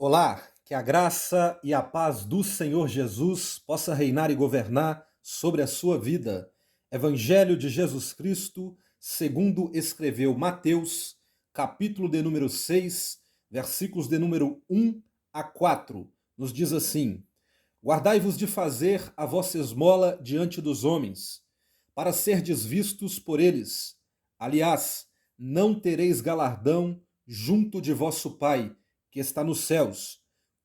Olá, que a graça e a paz do Senhor Jesus possa reinar e governar sobre a sua vida. Evangelho de Jesus Cristo, segundo escreveu Mateus, capítulo de número 6, versículos de número 1 a 4, nos diz assim: Guardai-vos de fazer a vossa esmola diante dos homens, para serdes vistos por eles. Aliás, não tereis galardão junto de vosso Pai, que está nos céus.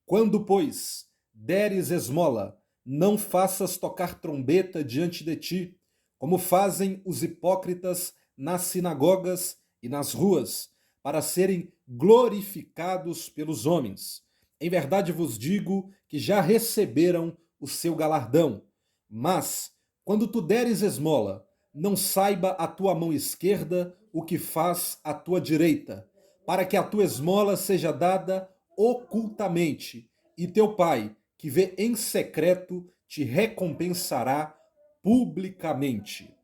Quando, pois, deres esmola, não faças tocar trombeta diante de ti, como fazem os hipócritas nas sinagogas e nas ruas, para serem glorificados pelos homens. Em verdade vos digo que já receberam o seu galardão. Mas, quando tu deres esmola, não saiba a tua mão esquerda o que faz a tua direita, para que a tua esmola seja dada ocultamente, e teu pai, que vê em secreto, te recompensará publicamente.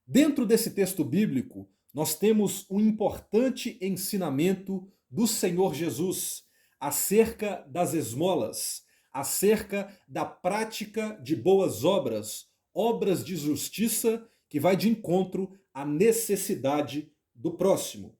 Dentro desse texto bíblico, nós temos um importante ensinamento do Senhor Jesus acerca das esmolas, acerca da prática de boas obras, obras de justiça que vai de encontro à necessidade do próximo.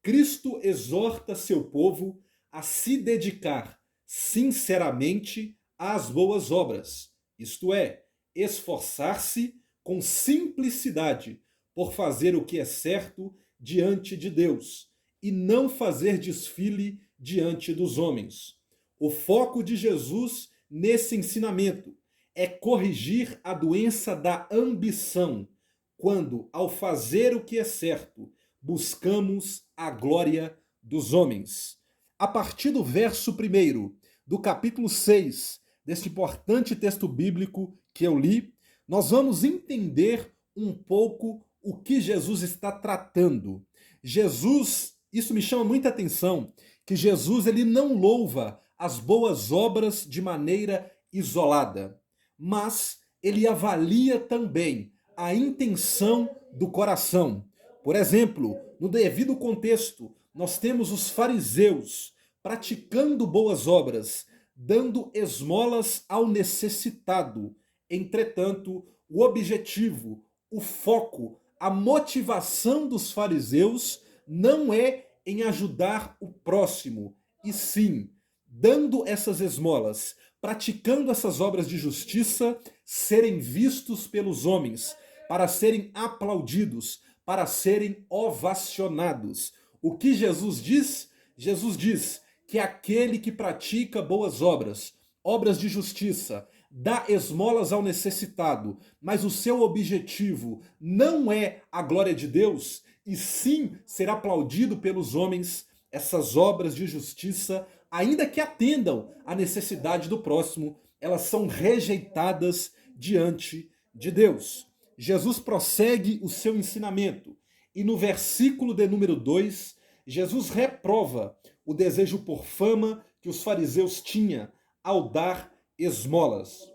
Cristo exorta seu povo a se dedicar sinceramente às boas obras, isto é, esforçar-se com simplicidade por fazer o que é certo diante de Deus e não fazer desfile diante dos homens. O foco de Jesus nesse ensinamento é corrigir a doença da ambição, quando, ao fazer o que é certo, buscamos a glória dos homens. A partir do verso 1 do capítulo 6 deste importante texto bíblico que eu li, nós vamos entender um pouco o que Jesus está tratando. Jesus, isso me chama muita atenção, que Jesus ele não louva as boas obras de maneira isolada, mas ele avalia também a intenção do coração. Por exemplo, no devido contexto, nós temos os fariseus praticando boas obras, dando esmolas ao necessitado. Entretanto, o objetivo, o foco, a motivação dos fariseus não é em ajudar o próximo, e sim, dando essas esmolas, praticando essas obras de justiça, serem vistos pelos homens, para serem aplaudidos, para serem ovacionados. O que Jesus diz? Jesus diz que aquele que pratica boas obras, obras de justiça, dá esmolas ao necessitado, mas o seu objetivo não é a glória de Deus, e sim ser aplaudido pelos homens, essas obras de justiça, ainda que atendam à necessidade do próximo, elas são rejeitadas diante de Deus. Jesus prossegue o seu ensinamento e no versículo de número 2, Jesus reprova o desejo por fama que os fariseus tinham ao dar esmolas.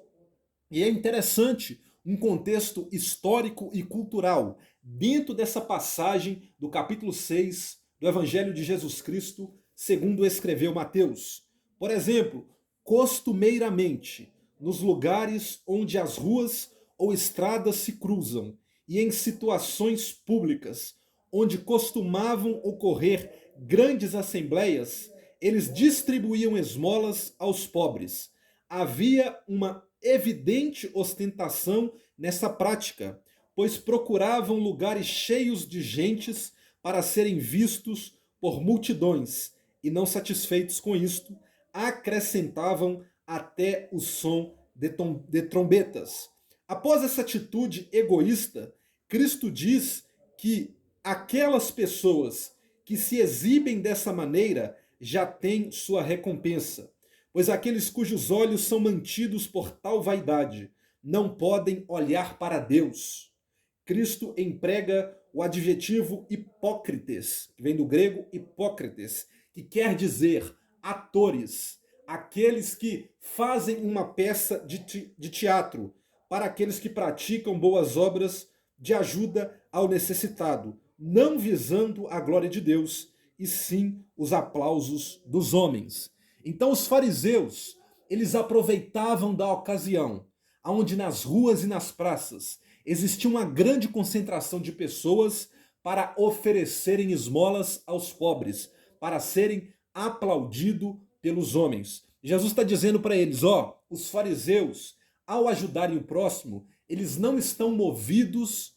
E é interessante um contexto histórico e cultural dentro dessa passagem do capítulo 6 do Evangelho de Jesus Cristo, segundo escreveu Mateus. Por exemplo, costumeiramente, nos lugares onde as ruas ou estradas se cruzam e em situações públicas onde costumavam ocorrer grandes assembleias, eles distribuíam esmolas aos pobres. Havia uma evidente ostentação nessa prática, pois procuravam lugares cheios de gentes para serem vistos por multidões, e não satisfeitos com isto, acrescentavam até o som de trombetas. Após essa atitude egoísta, Cristo diz que aquelas pessoas que se exibem dessa maneira já têm sua recompensa, pois aqueles cujos olhos são mantidos por tal vaidade não podem olhar para Deus. Cristo emprega o adjetivo hipócrites, que vem do grego hipócrites, que quer dizer atores, aqueles que fazem uma peça de teatro, para aqueles que praticam boas obras de ajuda ao necessitado, não visando a glória de Deus, e sim os aplausos dos homens. Então os fariseus, eles aproveitavam da ocasião, onde nas ruas e nas praças existia uma grande concentração de pessoas para oferecerem esmolas aos pobres, para serem aplaudidos pelos homens. Jesus está dizendo para eles, ó, os fariseus, ao ajudarem o próximo, eles não estão movidos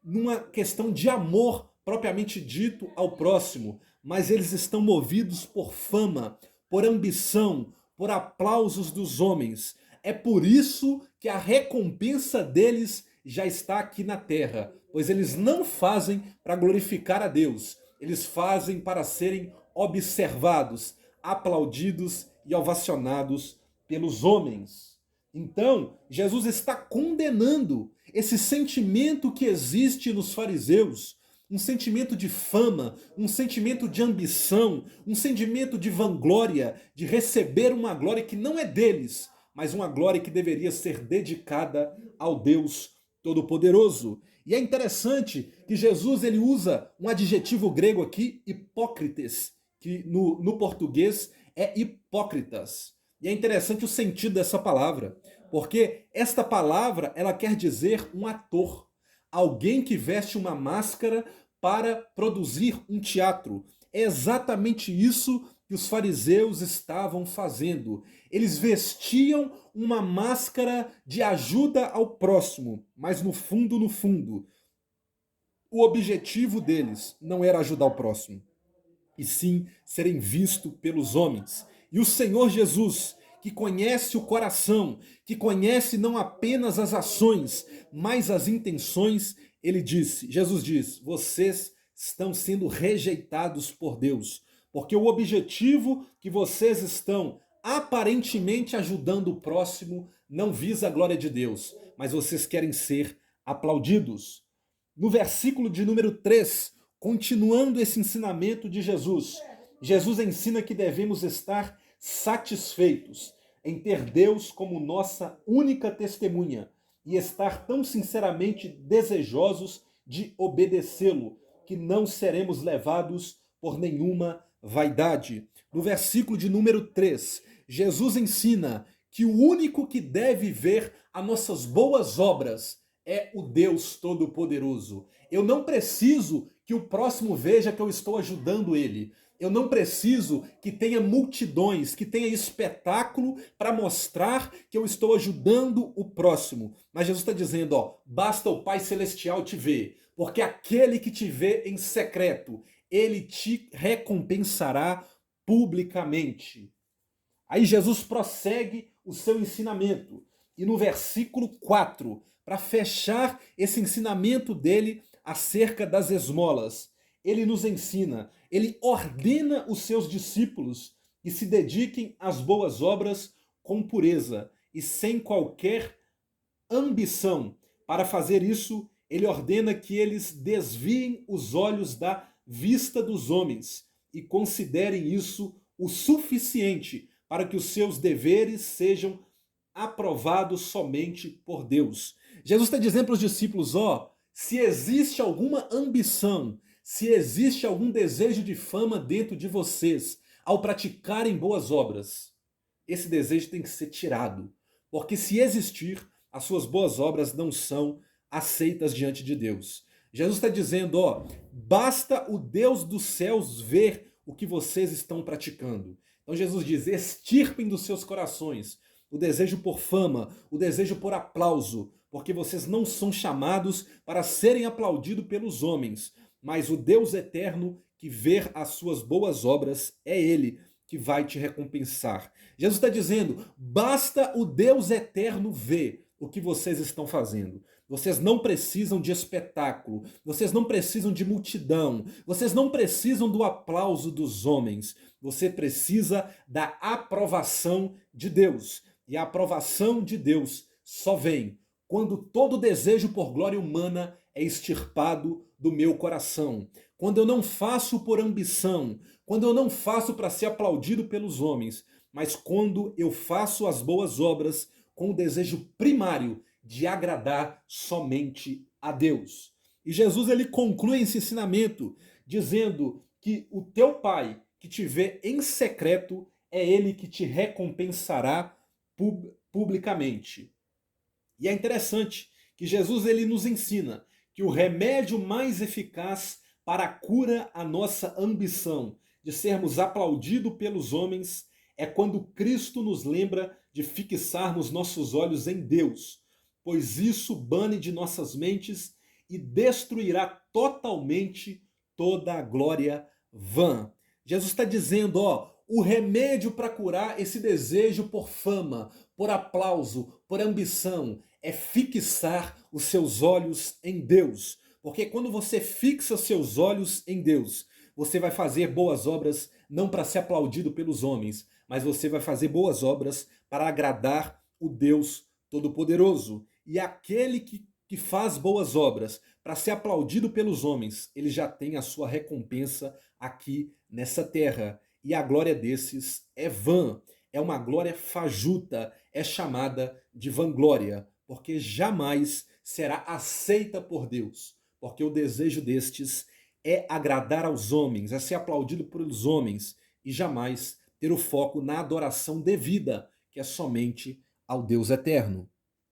numa questão de amor propriamente dito ao próximo, mas eles estão movidos por fama, por ambição, por aplausos dos homens. É por isso que a recompensa deles já está aqui na terra, pois eles não fazem para glorificar a Deus, eles fazem para serem observados, aplaudidos e ovacionados pelos homens. Então, Jesus está condenando esse sentimento que existe nos fariseus, um sentimento de fama, um sentimento de ambição, um sentimento de vanglória, de receber uma glória que não é deles, mas uma glória que deveria ser dedicada ao Deus Todo-Poderoso. E é interessante que Jesus ele usa um adjetivo grego aqui, hipócrites, que no português é hipócritas. E é interessante o sentido dessa palavra, porque esta palavra ela quer dizer um ator, alguém que veste uma máscara para produzir um teatro. É exatamente isso que os fariseus estavam fazendo. Eles vestiam uma máscara de ajuda ao próximo, mas no fundo, o objetivo deles não era ajudar o próximo, e sim serem vistos pelos homens. E o Senhor Jesus, que conhece o coração, que conhece não apenas as ações, mas as intenções, Jesus diz, vocês estão sendo rejeitados por Deus, porque o objetivo que vocês estão aparentemente ajudando o próximo não visa a glória de Deus, mas vocês querem ser aplaudidos. No versículo de número 3, continuando esse ensinamento de Jesus, Jesus ensina que devemos estar satisfeitos em ter Deus como nossa única testemunha e estar tão sinceramente desejosos de obedecê-lo, que não seremos levados por nenhuma vaidade. No versículo de número 3, Jesus ensina que o único que deve ver as nossas boas obras é o Deus Todo-Poderoso. Eu não preciso que o próximo veja que eu estou ajudando ele. Eu não preciso que tenha multidões, que tenha espetáculo para mostrar que eu estou ajudando o próximo. Mas Jesus está dizendo, ó, basta o Pai Celestial te ver, porque aquele que te vê em secreto, ele te recompensará publicamente. Aí Jesus prossegue o seu ensinamento. E no versículo 4, para fechar esse ensinamento dele acerca das esmolas, ele nos ensina, ele ordena os seus discípulos que se dediquem às boas obras com pureza e sem qualquer ambição. Para fazer isso, ele ordena que eles desviem os olhos da vista dos homens e considerem isso o suficiente para que os seus deveres sejam aprovados somente por Deus. Jesus está dizendo para os discípulos, ó, se existe alguma ambição, se existe algum desejo de fama dentro de vocês ao praticarem boas obras, esse desejo tem que ser tirado. Porque se existir, as suas boas obras não são aceitas diante de Deus. Jesus está dizendo, ó, basta o Deus dos céus ver o que vocês estão praticando. Então Jesus diz, extirpem dos seus corações o desejo por fama, o desejo por aplauso, porque vocês não são chamados para serem aplaudidos pelos homens, mas o Deus eterno que vê as suas boas obras, é Ele que vai te recompensar. Jesus está dizendo, basta o Deus eterno ver o que vocês estão fazendo. Vocês não precisam de espetáculo, vocês não precisam de multidão, vocês não precisam do aplauso dos homens. Você precisa da aprovação de Deus. E a aprovação de Deus só vem quando todo desejo por glória humana é extirpado do meu coração. Quando eu não faço por ambição, quando eu não faço para ser aplaudido pelos homens, mas quando eu faço as boas obras com o desejo primário de agradar somente a Deus. E Jesus ele conclui esse ensinamento dizendo que o teu Pai que te vê em secreto é ele que te recompensará publicamente. E é interessante que Jesus ele nos ensina que o remédio mais eficaz para a cura à nossa ambição de sermos aplaudidos pelos homens é quando Cristo nos lembra de fixarmos nossos olhos em Deus, pois isso bane de nossas mentes e destruirá totalmente toda a glória vã. Jesus está dizendo, ó, o remédio para curar esse desejo por fama, por aplauso, por ambição, é fixar os seus olhos em Deus. Porque quando você fixa seus olhos em Deus, você vai fazer boas obras não para ser aplaudido pelos homens, mas você vai fazer boas obras para agradar o Deus Todo-Poderoso. E aquele que faz boas obras para ser aplaudido pelos homens, ele já tem a sua recompensa aqui nessa terra. E a glória desses é vã, é uma glória fajuta, é chamada de vanglória, porque jamais será aceita por Deus, porque o desejo destes é agradar aos homens, é ser aplaudido pelos homens e jamais ter o foco na adoração devida, que é somente ao Deus eterno.